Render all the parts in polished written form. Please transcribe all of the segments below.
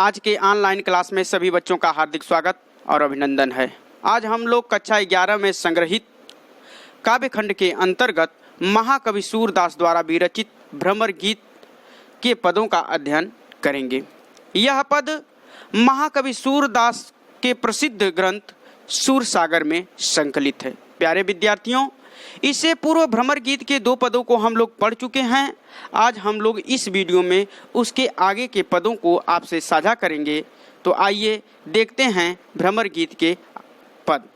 आज के online class में सभी बच्चों का हार्दिक स्वागत और अभिनंदन है। आज हम लोग कक्षा 11 में संग्रहित काव्य खंड के अंतर्गत महाकवि सूरदास द्वारा विरचित भ्रमर गीत के पदों का अध्ययन करेंगे। यह पद महाकवि सूरदास के प्रसिद्ध ग्रंथ सूरसागर में संकलित है। प्यारे विद्यार्थियों, इससे पूर्व भ्रमर गीत के 2 पदों को हम लोग पढ़ चुके हैं। आज हम लोग इस वीडियो में उसके आगे के पदों को आपसे साझा करेंगे। तो आइए देखते हैं भ्रमर गीत के पद।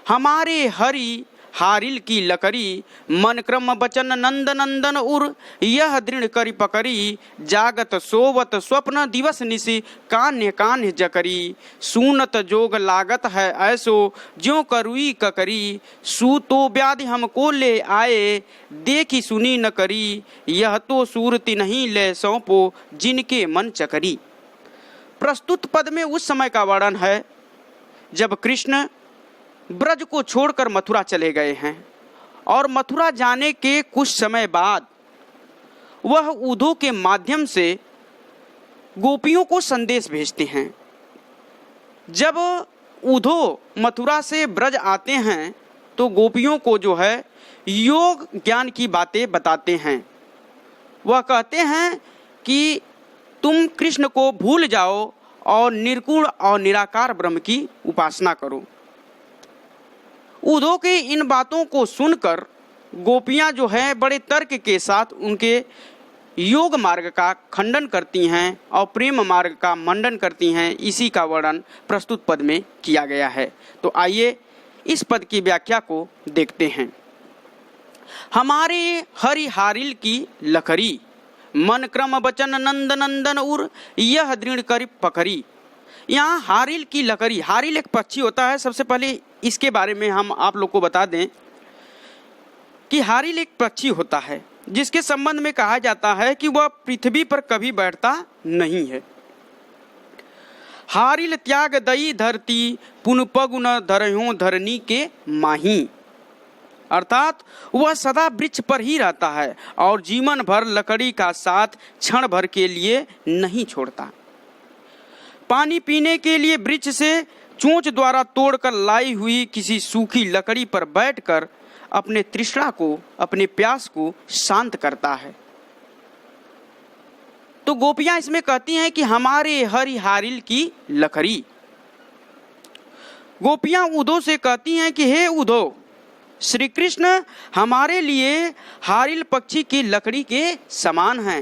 हमारे हरि हारिल की लकड़ी, मन क्रम बचन नंद नंदन उर, यह दृढ़ करी पकड़ी, जागत सोवत स्वप्न दिवस निशि, कान्य कान्य जकरी, सूनत जोग लागत है ऐसो, ज्यों करुई ककरी, सूतो व्याधि हमको ले आए, देखी सुनी न करी, यह तो सूरति नहीं ले सौंपो, जिनके मन चकरी। प्रस्तुत पद में उस समय का वर्णन है जब कृष्ण ब्रज को छोड़कर मथुरा चले गए हैं और मथुरा जाने के कुछ समय बाद वह उधो के माध्यम से गोपियों को संदेश भेजते हैं। जब उधो मथुरा से ब्रज आते हैं तो गोपियों को जो है योग ज्ञान की बातें बताते हैं। वह कहते हैं कि तुम कृष्ण को भूल जाओ और निर्गुण और निराकार ब्रह्म की उपासना करो। उधो के इन बातों को सुनकर गोपियां जो है बड़े तर्क के साथ उनके योग मार्ग का खंडन करती हैं और प्रेम मार्ग का मंडन करती हैं। इसी का वर्णन प्रस्तुत पद में किया गया है। तो आइए इस पद की व्याख्या को देखते हैं। हमारे हरि हारिल की लकड़ी, मन क्रम बचन नंद नंदन उर, यह दृढ़ करी पकड़ी। यहाँ हारिल की लकड़ी, हारिल एक पक्षी होता है। सबसे पहले इसके बारे में हम आप लोग को बता दें कि हारिल एक पक्षी होता है जिसके संबंध में कहा जाता है कि वह पृथ्वी पर कभी बैठता नहीं है। हारिल त्याग दई धरती, पुन पगुन धरह्यो धरनी के माही, अर्थात वह सदा वृक्ष पर ही रहता है और जीवन भर लकड़ी का साथ क्षण भर के लिए नहीं छोड़ता। पानी पीने के लिए वृक्ष से चोंच द्वारा तोड़कर लाई हुई किसी सूखी लकड़ी पर बैठकर अपने तृष्णा को, अपने प्यास को शांत करता है। तो गोपियां इसमें कहती हैं कि हमारे हरि हारिल की लकड़ी। गोपियां उधो से कहती हैं कि हे उधो, श्री कृष्ण हमारे लिए हारिल पक्षी की लकड़ी के समान हैं।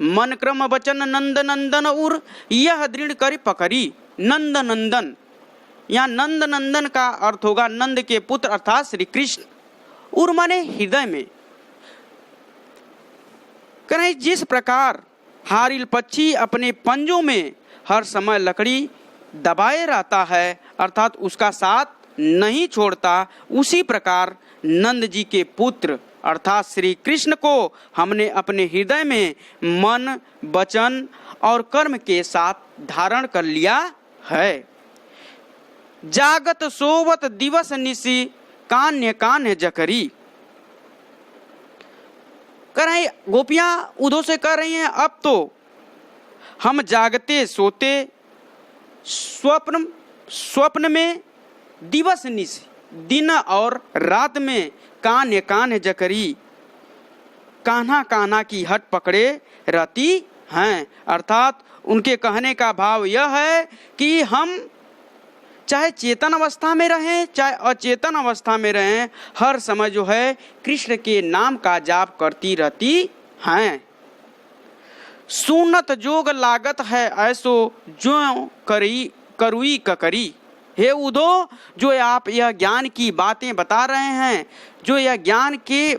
मन क्रम वचन नंद नंदन उर, यह दृढ़ करी पकड़ी। नंद नंदन, यहाँ नंद नंदन का अर्थ होगा नंद के पुत्र अर्थात श्री कृष्ण। उर माने हृदय में। कहीं जिस प्रकार हारिल पक्षी अपने पंजों में हर समय लकड़ी दबाए रहता है अर्थात उसका साथ नहीं छोड़ता, उसी प्रकार नंद जी के पुत्र अर्थात श्री कृष्ण को हमने अपने हृदय में मन, वचन और कर्म के साथ धारण कर लिया है। जागत सोवत दिवस निशि, कान्य कान्य जकरी। कह रहे गोपियां उधो से कह रही हैं अब तो हम जागते सोते स्वप्न में, दिवस निशि दिन और रात में, कान्य कान्य जकरी कान्हा कान्हा की हट पकड़े रहती हैं। अर्थात उनके कहने का भाव यह है कि हम चाहे चेतन अवस्था में रहें चाहे अचेतन अवस्था में रहें, हर समय जो है कृष्ण के नाम का जाप करती रहती हैं। सुनत जोग लागत है ऐसो, जो करुई ककरी। हे उधो, जो आप यह ज्ञान की बातें बता रहे हैं, जो यह ज्ञान की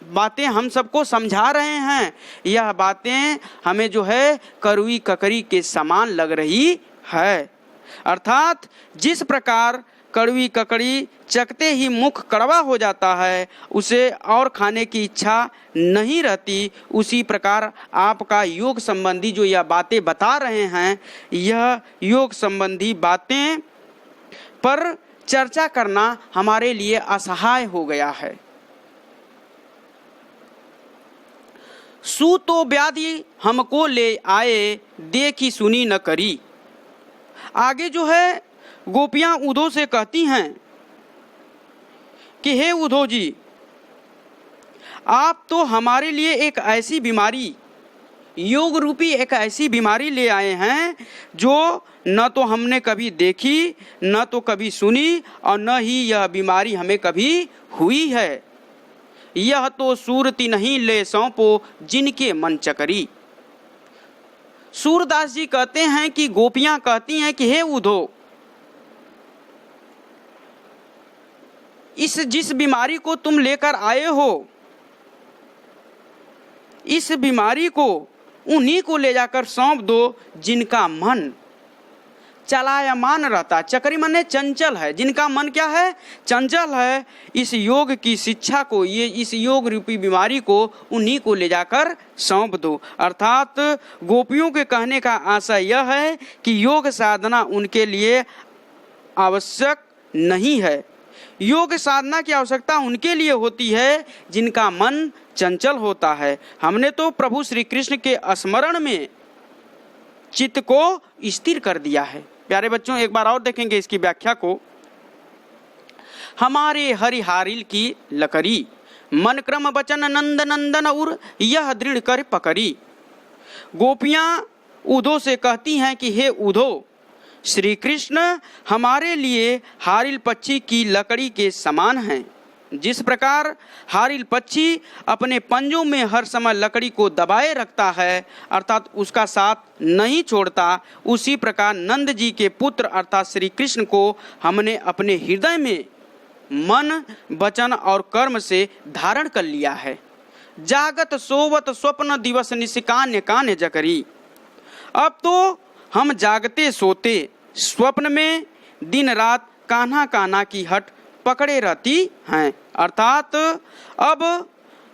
बातें हम सबको समझा रहे हैं, यह बातें हमें जो है करुई ककरी के समान लग रही है। अर्थात जिस प्रकार कड़वी ककड़ी चखते ही मुख कड़वा हो जाता है, उसे और खाने की इच्छा नहीं रहती, उसी प्रकार आपका योग संबंधी जो यह बातें बता रहे हैं, यह योग संबंधी बातें पर चर्चा करना हमारे लिए असहाय हो गया है। सू तो व्याधि हमको ले आए, देखी सुनी न करी। आगे जो है गोपियां उद्धव से कहती हैं कि हे उद्धव जी, आप तो हमारे लिए एक ऐसी बीमारी, योग रूपी एक ऐसी बीमारी ले आए हैं जो न तो हमने कभी देखी, न तो कभी सुनी, और न ही यह बीमारी हमें कभी हुई है। यह तो सूरती नहीं ले सौंपो, जिनके मन चकरी। सूरदास जी कहते हैं कि गोपियां कहती हैं कि हे उद्धव, इस जिस बीमारी को तुम लेकर आए हो, इस बीमारी को उन्हीं को ले जाकर सौंप दो जिनका मन चलायमान रहता। चक्री माने चंचल है, जिनका मन क्या है, चंचल है। इस योग की शिक्षा को, ये इस योग रूपी बीमारी को उन्हीं को ले जाकर सौंप दो। अर्थात गोपियों के कहने का आशय यह है कि योग साधना उनके लिए आवश्यक नहीं है। योग साधना की आवश्यकता उनके लिए होती है जिनका मन चंचल होता है। हमने तो प्रभु श्री कृष्ण के स्मरण में चित्त को स्थिर कर दिया है। प्यारे बच्चों, एक बार और देखेंगे इसकी व्याख्या को। हमारे हरिहारिल की लकड़ी, मन क्रम बचन नंद नंदन उर, यह दृढ़ कर पकड़ी। गोपियां उद्धव से कहती हैं कि हे उद्धव, श्री कृष्ण हमारे लिए हारिल पक्षी की लकड़ी के समान हैं। जिस प्रकार हारिल पक्षी अपने पंजों में हर समय लकड़ी को दबाए रखता है, अर्थात उसका साथ नहीं छोड़ता, उसी प्रकार नंद जी के पुत्र अर्थात श्री कृष्ण को हमने अपने हृदय में मन, वचन और कर्म से धारण कर लिया है। जागत सोवत स्वप्न दिवस निशिकान्य कान्य जकरी। अब तो हम जागते सोते स्वप्न में दिन रात कान्हा कान्हा की हट पकड़े रहती हैं। अर्थात अब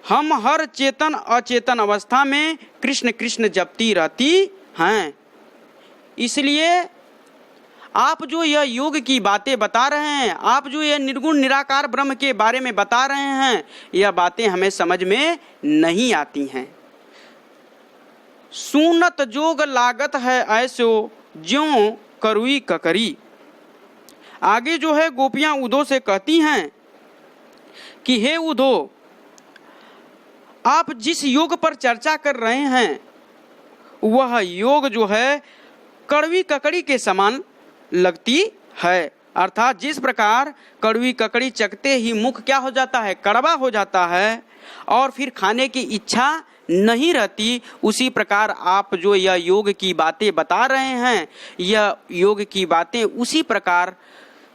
हम हर चेतन अचेतन अवस्था में कृष्ण कृष्ण जपती रहती हैं। इसलिए आप जो यह योग की बातें बता रहे हैं, आप जो यह निर्गुण निराकार ब्रह्म के बारे में बता रहे हैं, यह बातें हमें समझ में नहीं आती हैं। सुनत जोग लागत है ऐसो, ज्यों करुई ककरी। आगे जो है गोपियां उद्धव से कहती हैं कि हे उद्धव, आप जिस योग पर चर्चा कर रहे हैं वह योग जो है कड़वी ककड़ी के समान लगती है। अर्थात जिस प्रकार कड़वी ककड़ी चखते ही मुख क्या हो जाता है, कड़वा हो जाता है और फिर खाने की इच्छा नहीं रहती, उसी प्रकार आप जो यह योग की बातें बता रहे हैं, यह योग की बातें उसी प्रकार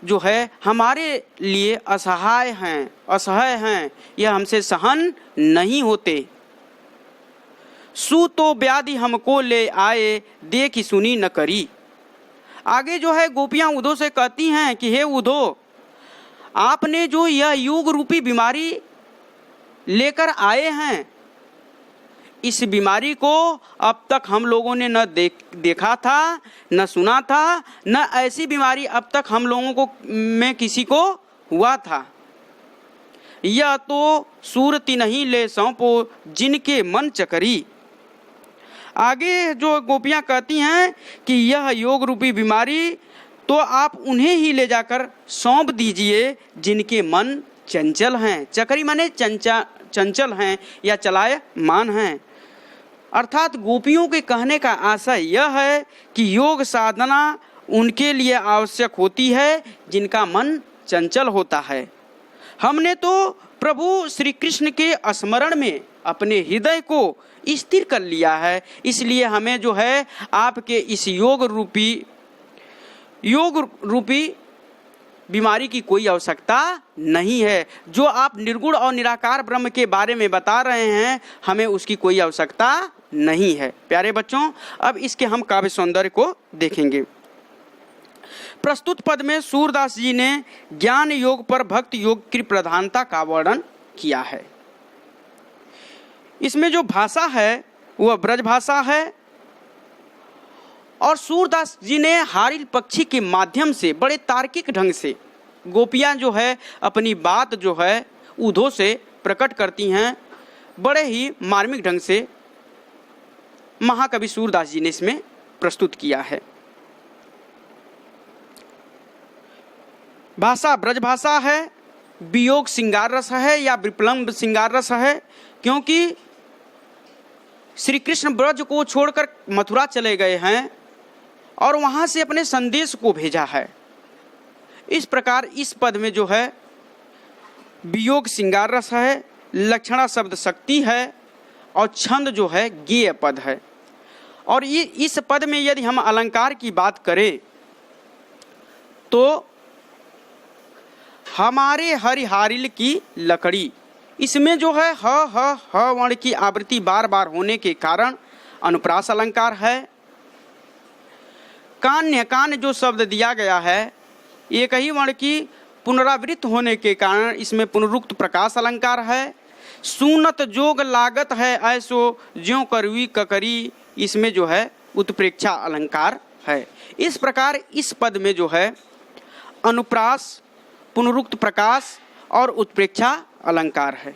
जो है हमारे लिए असहाय हैं, यह हमसे सहन नहीं होते। सू तो व्याधि हमको ले आए, देखी सुनी न करी। आगे जो है गोपियां उद्धव से कहती हैं कि हे उद्धव, आपने जो यह योग रूपी बीमारी लेकर आए हैं, इस बीमारी को अब तक हम लोगों ने न देखा था, न सुना था, न ऐसी बीमारी अब तक हम लोगों को में किसी को हुआ था। यह तो सूरती नहीं ले सौंपो, जिनके मन चकरी। आगे जो गोपियां कहती हैं कि यह योग रूपी बीमारी तो आप उन्हें ही ले जाकर सौंप दीजिए जिनके मन चंचल हैं। चकरी माने चंचल हैं या चलायमान हैं। अर्थात गोपियों के कहने का आशय यह है कि योग साधना उनके लिए आवश्यक होती है जिनका मन चंचल होता है। हमने तो प्रभु श्री कृष्ण के स्मरण में अपने हृदय को स्थिर कर लिया है, इसलिए हमें जो है आपके इस योग रूपी बीमारी की कोई आवश्यकता नहीं है। जो आप निर्गुण और निराकार ब्रह्म के बारे में बता रहे हैं, हमें उसकी कोई आवश्यकता नहीं है। प्यारे बच्चों, अब इसके हम काव्य सौंदर्य को देखेंगे। प्रस्तुत पद में सूरदास जी ने ज्ञान योग पर भक्ति योग की प्रधानता का वर्णन किया है। इसमें जो भाषा है वह ब्रज भाषा है और सूरदास जी ने हारिल पक्षी के माध्यम से बड़े तार्किक ढंग से गोपियां जो है अपनी बात जो है उद्धव से प्रकट करती हैं, बड़े ही मार्मिक ढंग से महाकवि सूरदास जी ने इसमें प्रस्तुत किया है। भाषा ब्रज भाषा है, वियोग श्रृंगार रस है या विप्लम्ब श्रृंगार रस है, क्योंकि श्री कृष्ण ब्रज को छोड़कर मथुरा चले गए हैं और वहां से अपने संदेश को भेजा है। इस प्रकार इस पद में जो है वियोग श्रृंगार रस है, लक्षणा शब्द शक्ति है और छंद जो है गेय पद है। और ये इस पद में यदि हम अलंकार की बात करें तो हमारे हरिहारिल की लकड़ी, इसमें जो है ह वर्ण की आवृत्ति बार बार होने के कारण अनुप्रास अलंकार है। कान्य कान जो शब्द दिया गया है एक ही वर्ण की पुनरावृत्त होने के कारण इसमें पुनरुक्त प्रकाश अलंकार है। सुनत जोग लागत है ऐसो ज्यों करवी ककरी, इसमें जो है उत्प्रेक्षा अलंकार है। इस प्रकार इस पद में जो है अनुप्रास, पुनरुक्त प्रकाश और उत्प्रेक्षा अलंकार है।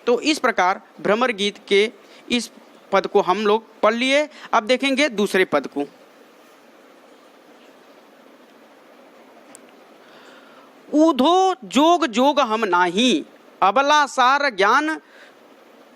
तो इस प्रकार भ्रमर गीत के इस पद को हम लोग पढ़ लिए। अब देखेंगे दूसरे पद को। ऊधो जोग जोग हम नाही, अबला सार ज्ञान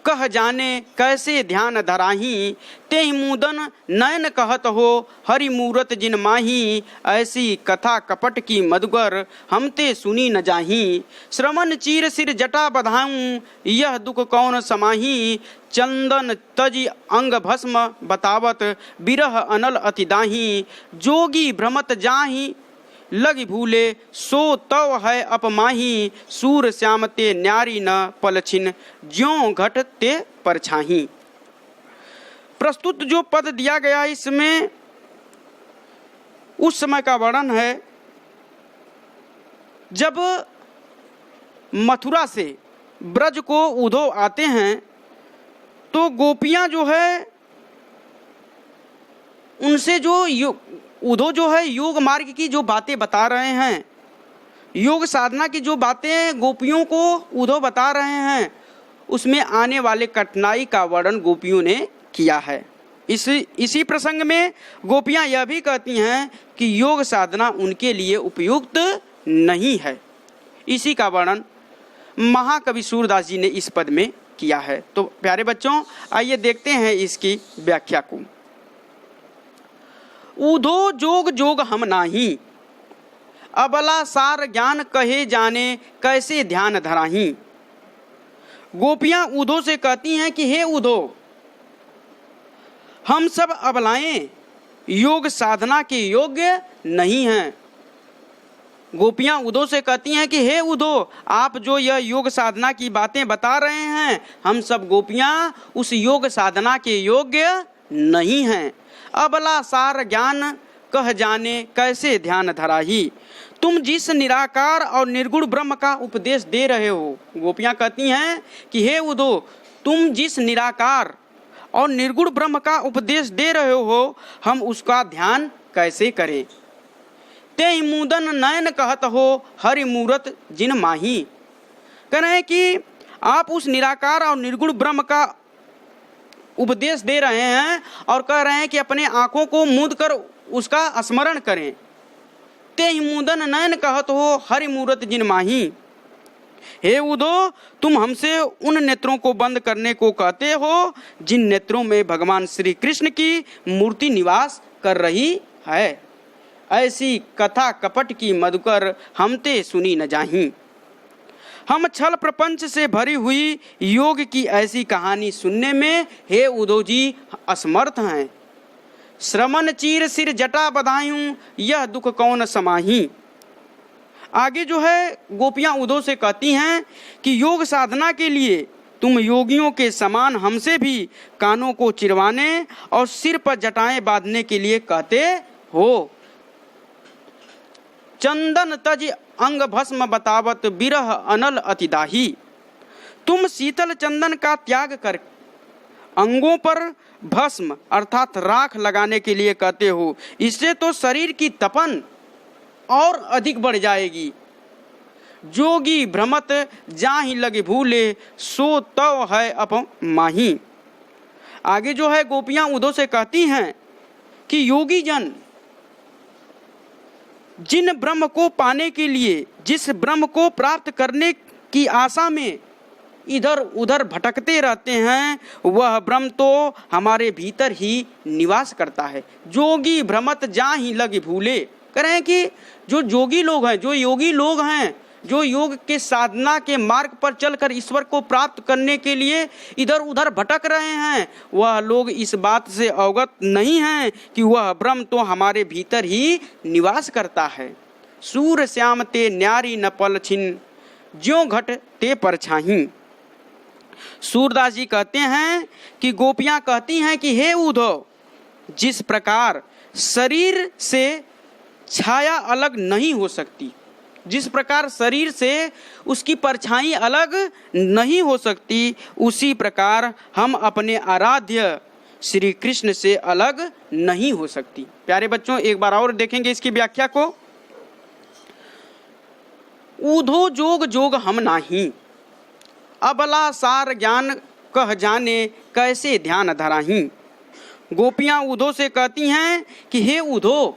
कह जाने कैसे ध्यान धराही, तेहि मुदन नयन कहत हो हरि मूरत जिन माही, ऐसी कथा कपट की मधुकर हम ते सुनी न जाही, श्रमण चीर सिर जटा बधाऊं यह दुख कौन समाही, चंदन तजी अंग भस्म बतावत बिरह अनल अति दाही, जोगी भ्रमत जाही लगी भूले सो तव है अपमाही, सूर श्याम ते न्यारी न पलछिन ज्यों घट ते परछाही। प्रस्तुत जो पद दिया गया इसमें उस समय का वर्णन है जब मथुरा से ब्रज को उधो आते हैं तो गोपियां जो है उनसे जो उधो जो है योग मार्ग की जो बातें बता रहे हैं, योग साधना की जो बातें गोपियों को उधो बता रहे हैं, उसमें आने वाले कठिनाई का वर्णन गोपियों ने किया है। इसी प्रसंग में गोपियां यह भी कहती हैं कि योग साधना उनके लिए उपयुक्त नहीं है। इसी का वर्णन महाकवि सूरदास जी ने इस पद में किया है। तो प्यारे बच्चों, आइए देखते हैं इसकी व्याख्या को। ऊधो जोग जोग हम नाही, अबला सार ज्ञान कहे जाने कैसे ध्यान धराही। गोपियां ऊधो से कहती हैं कि हे ऊधो, हम सब अबलाएं योग साधना के योग्य नहीं हैं। गोपियां ऊधो से कहती हैं कि हे ऊधो, आप जो यह योग साधना की बातें बता रहे हैं, हम सब गोपियां उस योग साधना के योग्य नहीं हैं। अबला सार ज्ञान कह जाने कैसे ध्यान धराही। तुम जिस निराकार और निर्गुण ब्रह्म का उपदेश दे रहे हो, गोपियां कहती हैं कि हे ऊधो, तुम जिस निराकार और निर्गुण ब्रह्म का उपदेश दे रहे हो, हम उसका ध्यान कैसे करें। तेहि मुदन नयन कहत हो हरि मूरत जिन माही। कह रहे हैं कि आप उस निराकार और निर्गुण ब्रह्म का उपदेश दे रहे हैं और कह रहे हैं कि अपने आंखों को मूंद कर उसका स्मरण करें। तेहि मुदन नयन कहत हो हरि मूरत जिन माही। हे ऊधो, तुम हमसे उन नेत्रों को बंद करने को कहते हो जिन नेत्रों में भगवान श्री कृष्ण की मूर्ति निवास कर रही है। ऐसी कथा कपट की मधुकर हम ते सुनी न जाही। हम छल प्रपंच से भरी हुई योग की ऐसी कहानी सुनने में हे ऊधो जी असमर्थ हैं। श्रमण चीर सिर जटा बधायूं यह दुख कौन समाही। आगे जो है गोपियां ऊधो से कहती हैं कि योग साधना के लिए तुम योगियों के समान हमसे भी कानों को चिरवाने और सिर पर जटाएं बांधने के लिए कहते हो। चंदन तज अंग भस्म बतावत बिरह अनल अतिदाही। तुम शीतल चंदन का त्याग कर अंगों पर भस्म अर्थात राख लगाने के लिए कहते हो। इससे तो शरीर की तपन और अधिक बढ़ जाएगी। जोगी भ्रमत जाहि लगे भूले सो तव है अपमाही। आगे जो है गोपियां उद्धव से कहती हैं कि योगी जन जिन ब्रह्म को पाने के लिए, जिस ब्रह्म को प्राप्त करने की आशा में इधर उधर भटकते रहते हैं, वह ब्रह्म तो हमारे भीतर ही निवास करता है। जोगी भ्रमत जाहि लग भूले। कह रहे हैं कि जो जोगी लोग हैं, जो योगी लोग हैं, जो योग के साधना के मार्ग पर चलकर ईश्वर को प्राप्त करने के लिए इधर उधर भटक रहे हैं, वह लोग इस बात से अवगत नहीं हैं कि वह ब्रह्म तो हमारे भीतर ही निवास करता है। सूर श्याम ते न्यारी न पल छिन, ज्यों घट ते परछाही। सूरदास जी कहते हैं कि गोपियां कहती हैं कि हे उद्धव, जिस प्रकार शरीर से छाया अलग नहीं हो सकती, जिस प्रकार शरीर से उसकी परछाई अलग नहीं हो सकती, उसी प्रकार हम अपने आराध्य श्री कृष्ण से अलग नहीं हो सकती। प्यारे बच्चों, एक बार और देखेंगे इसकी व्याख्या को। ऊधो जोग जोग हम नाही, अबला सार ज्ञान कह जाने कैसे ध्यान धराही। गोपियां उद्धव से कहती हैं कि हे उद्धव,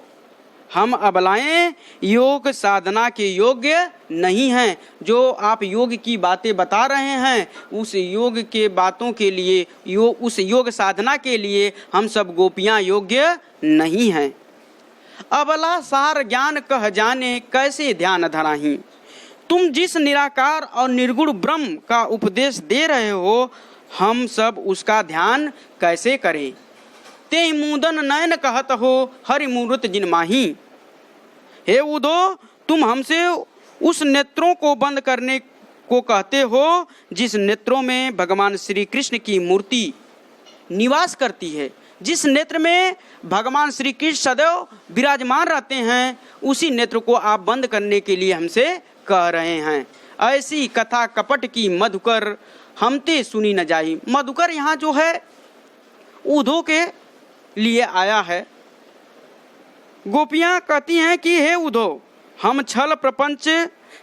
हम अबलाएं योग साधना के योग्य नहीं हैं। जो आप योग की बातें बता रहे हैं, उस योग के बातों के लिए, उस योग साधना के लिए हम सब गोपियां योग्य नहीं हैं। अबला सार ज्ञान कह जाने कैसे ध्यान धराही। तुम जिस निराकार और निर्गुण ब्रह्म का उपदेश दे रहे हो, हम सब उसका ध्यान कैसे करें। ते मुदन नयन कहत हो, हरि मूर्त जिन माही। हे उद्धव, तुम हमसे उस नेत्रों को बंद करने को कहते हो जिस नेत्रों में भगवान श्री कृष्ण की मूर्ति निवास करती है। जिस नेत्र में भगवान श्री कृष्ण सदैव विराजमान रहते हैं, उसी नेत्र को आप बंद करने के लिए हमसे कह रहे हैं। ऐसी कथा कपट की मधुकर हमते सुनी न जाही। मधुकर यहाँ जो है उद्धव के लिए आया है। गोपियां कहती हैं कि हे उद्धव, हम छल प्रपंच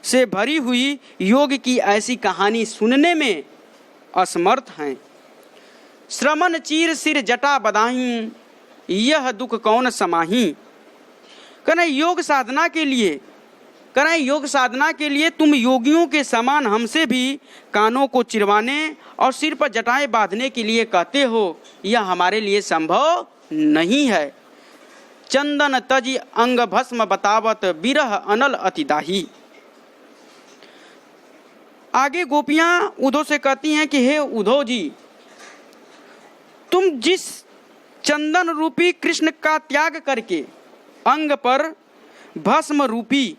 से भरी हुई योग की ऐसी कहानी सुनने में असमर्थ हैं। श्रमण चीर सिर जटा बदाही, यह दुख कौन समाही। करें योग साधना के लिए तुम योगियों के समान हमसे भी कानों को चिरवाने और सिर पर जटाएं बांधने के लिए कहते हो, यह हमारे लिए संभव नहीं है। चंदन तजी अंग भस्म बतावत, बिरह अनल अतिदाही। आगे गोपियां उद्धव से कहती हैं कि हे उद्धव जी, तुम जिस चंदन रूपी कृष्ण का त्याग करके अंग पर भस्म रूपी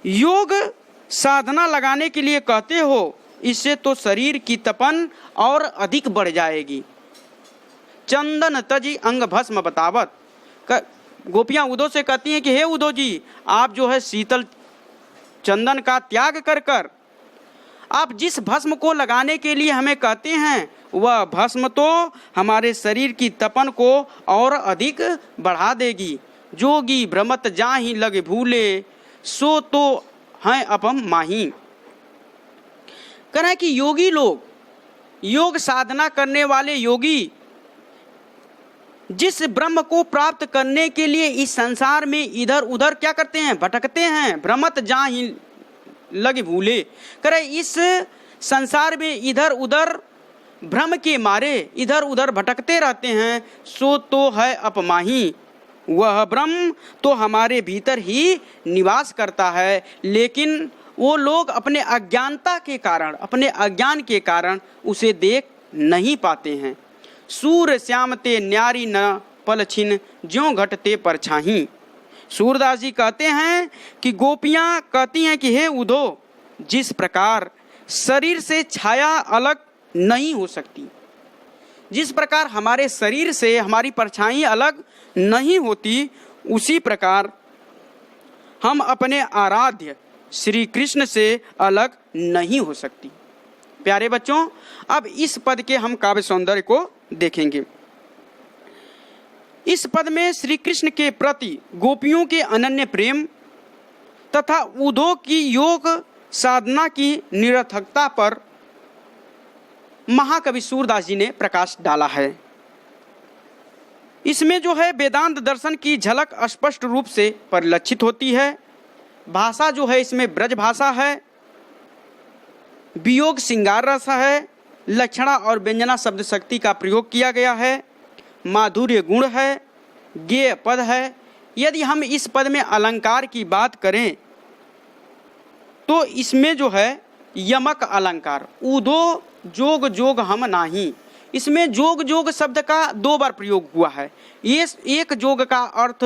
योग साधना लगाने के लिए कहते हो, इससे तो शरीर की तपन और अधिक बढ़ जाएगी। चंदन तजी अंग भस्म बतावत। गोपियां उद्धव से कहती हैं कि हे उद्धव जी, आप जो है शीतल चंदन का त्याग कर कर आप जिस भस्म को लगाने के लिए हमें कहते हैं, वह भस्म तो हमारे शरीर की तपन को और अधिक बढ़ा देगी। जोगी भ्रमत जाहि लग भूले, सो तो हैं अपम माही। करें कि योगी लोग, योग साधना करने वाले योगी जिस ब्रह्म को प्राप्त करने के लिए इस संसार में इधर उधर क्या करते हैं, भटकते हैं। भ्रमत जाहि लग भूले। करे इस संसार में इधर उधर भ्रम के मारे इधर उधर भटकते रहते हैं, सो तो है अपमाही। वह ब्रह्म तो हमारे भीतर ही निवास करता है, लेकिन वो लोग अपने अज्ञानता के कारण, अपने अज्ञान के कारण उसे देख नहीं पाते हैं। सूर श्याम ते न्यारी न पल छिन, ज्यों घटते परछाही। सूरदास जी कहते हैं कि गोपियां कहती हैं कि हे उद्धव, जिस प्रकार शरीर से छाया अलग नहीं हो सकती, जिस प्रकार हमारे शरीर से हमारी परछाई अलग नहीं होती, उसी प्रकार हम अपने आराध्य श्री कृष्ण से अलग नहीं हो सकती। प्यारे बच्चों, अब इस पद के हम काव्य सौंदर्य को देखेंगे। इस पद में श्री कृष्ण के प्रति गोपियों के अनन्य प्रेम तथा उद्धव की योग साधना की निरर्थकता पर महाकवि सूरदास जी ने प्रकाश डाला है। इसमें जो है वेदांत दर्शन की झलक स्पष्ट रूप से परिलक्षित होती है। भाषा जो है इसमें ब्रज भाषा है, वियोग श्रृंगार रस है, लक्षणा और व्यंजना शब्द शक्ति का प्रयोग किया गया है, माधुर्य गुण है, गेय पद है। यदि हम इस पद में अलंकार की बात करें तो इसमें जो है यमक अलंकार, उदो जोग जोग हम नाही, इसमें जोग जोग शब्द का 2 बार प्रयोग हुआ है। ये एक जोग का अर्थ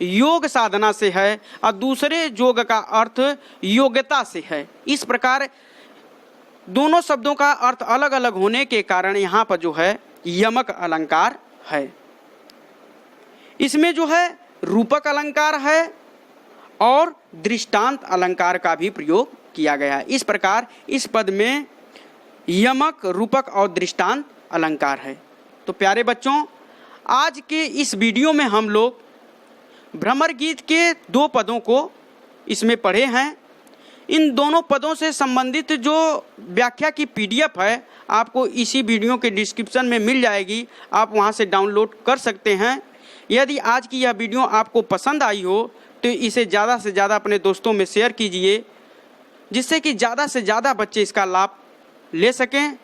योग साधना से है और दूसरे जोग का अर्थ योग्यता से है। इस प्रकार दोनों शब्दों का अर्थ अलग अलग होने के कारण यहाँ पर जो है यमक अलंकार है। इसमें जो है रूपक अलंकार है और दृष्टांत अलंकार का भी प्रयोग किया गया है। इस प्रकार इस पद में यमक, रूपक और दृष्टांत अलंकार है। तो प्यारे बच्चों, आज के इस वीडियो में हम लोग भ्रमर गीत के 2 पदों को इसमें पढ़े हैं। इन दोनों पदों से संबंधित जो व्याख्या की PDF है आपको इसी वीडियो के डिस्क्रिप्शन में मिल जाएगी, आप वहां से डाउनलोड कर सकते हैं। यदि आज की यह वीडियो आपको पसंद आई हो तो इसे ज़्यादा से ज़्यादा अपने दोस्तों में शेयर कीजिए, जिससे कि ज़्यादा से ज़्यादा बच्चे इसका लाभ ले सकें।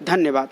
धन्यवाद।